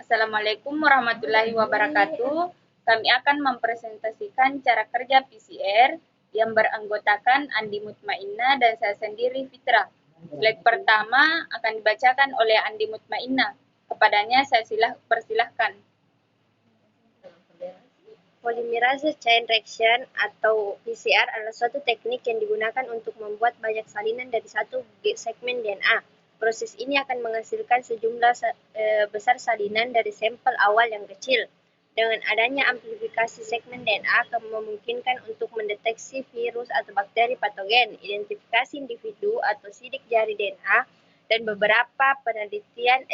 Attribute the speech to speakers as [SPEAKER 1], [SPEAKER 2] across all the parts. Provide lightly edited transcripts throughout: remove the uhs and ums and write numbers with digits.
[SPEAKER 1] Assalamualaikum warahmatullahi wabarakatuh. Kami akan mempresentasikan cara kerja PCR yang beranggotakan Andi Mutmainnah dan saya sendiri Fitra. Slide pertama akan dibacakan oleh Andi Mutmainnah. Kepadanya saya persilahkan.
[SPEAKER 2] Polymerase chain reaction atau PCR adalah suatu teknik yang digunakan untuk membuat banyak salinan dari satu segmen DNA. Proses ini akan menghasilkan sejumlah besar salinan dari sampel awal yang kecil. Dengan adanya amplifikasi segmen DNA akan memungkinkan untuk mendeteksi virus atau bakteri patogen, identifikasi individu atau sidik jari DNA, dan beberapa penelitian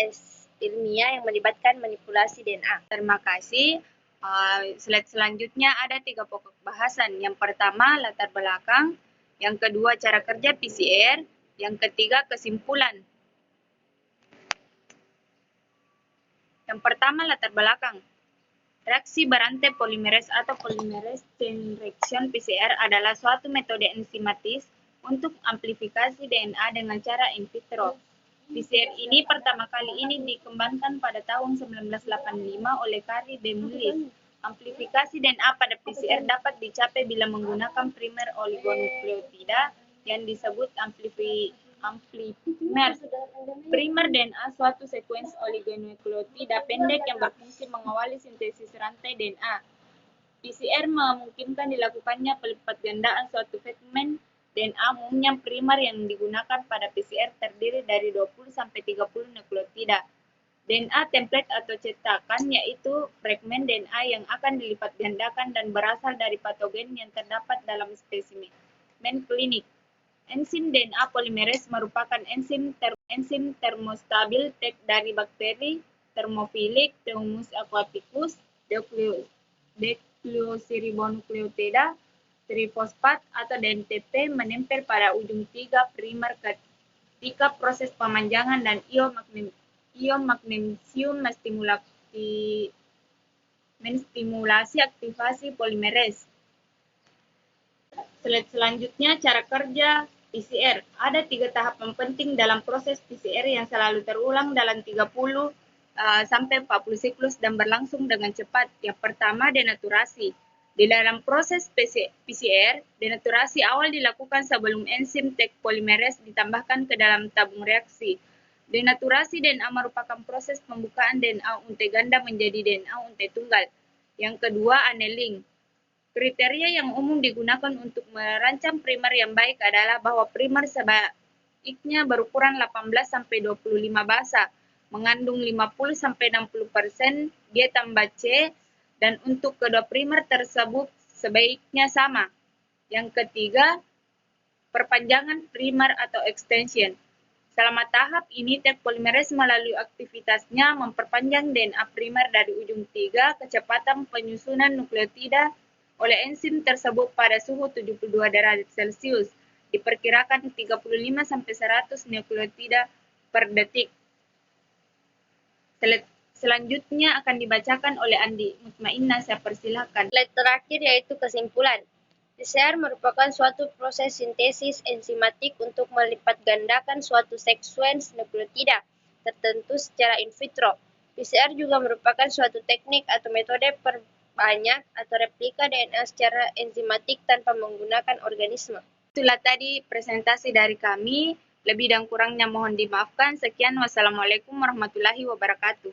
[SPEAKER 2] ilmiah yang melibatkan manipulasi DNA.
[SPEAKER 1] Terima kasih. Slide selanjutnya ada 3 pokok bahasan. Yang pertama, latar belakang. Yang kedua, cara kerja PCR. Yang ketiga, kesimpulan. Yang pertama, latar belakang. Reaksi berantai polimerase atau polymerase chain reaction PCR adalah suatu metode enzimatis untuk amplifikasi DNA dengan cara in vitro. PCR ini pertama kali dikembangkan pada tahun 1985 oleh Carrie de Mullis. Amplifikasi DNA pada PCR dapat dicapai bila menggunakan primer oligonukleotida yang disebut amplimer. Primer DNA suatu sekuens oligonukleotida pendek yang berfungsi mengawali sintesis rantai DNA. PCR memungkinkan dilakukannya pelipat gandaan suatu fragmen DNA, umumnya primer yang digunakan pada PCR terdiri dari 20-30 nukleotida. DNA template atau cetakan yaitu fragmen DNA yang akan dilipat gandakan dan berasal dari patogen yang terdapat dalam spesimen klinik. Enzim DNA polimerase merupakan enzim termostabil dari bakteri Thermophilus aquaticus, deoksiribonukleotida trifosfat atau DNTP menempel pada ujung 3' ketika proses pemanjangan dan ion magnesium menstimulasi aktivasi polimerase. Slide selanjutnya, cara kerja PCR. Ada 3 tahapan penting dalam proses PCR yang selalu terulang dalam 30 sampai 40 siklus dan berlangsung dengan cepat. Yang pertama, denaturasi. Di dalam proses PCR, denaturasi awal dilakukan sebelum enzim tag polimerase ditambahkan ke dalam tabung reaksi. Denaturasi DNA merupakan proses pembukaan DNA untai ganda menjadi DNA untai tunggal. Yang kedua, annealing. Kriteria yang umum digunakan untuk merancang primer yang baik adalah bahwa primer sebaiknya berukuran 18-25 basa, mengandung 50-60% G tambah C, dan untuk kedua primer tersebut sebaiknya sama. Yang ketiga, perpanjangan primer atau extension. Selama tahap ini, tag polimerase melalui aktivitasnya memperpanjang DNA primer dari ujung 3, kecepatan penyusunan nukleotida oleh enzim tersebut pada suhu 72 derajat Celcius, diperkirakan 35-100 nukleotida per detik. Selanjutnya akan dibacakan oleh Andi Mutmainnah, saya persilahkan.
[SPEAKER 2] Slide terakhir yaitu kesimpulan. PCR merupakan suatu proses sintesis enzimatik untuk melipat gandakan suatu sekuens nukleotida tertentu secara in vitro. PCR juga merupakan suatu teknik atau metode perbanyak atau replika DNA secara enzimatik tanpa menggunakan organisme.
[SPEAKER 1] Itulah tadi presentasi dari kami. Lebih dan kurangnya mohon dimaafkan. Sekian, wassalamualaikum warahmatullahi wabarakatuh.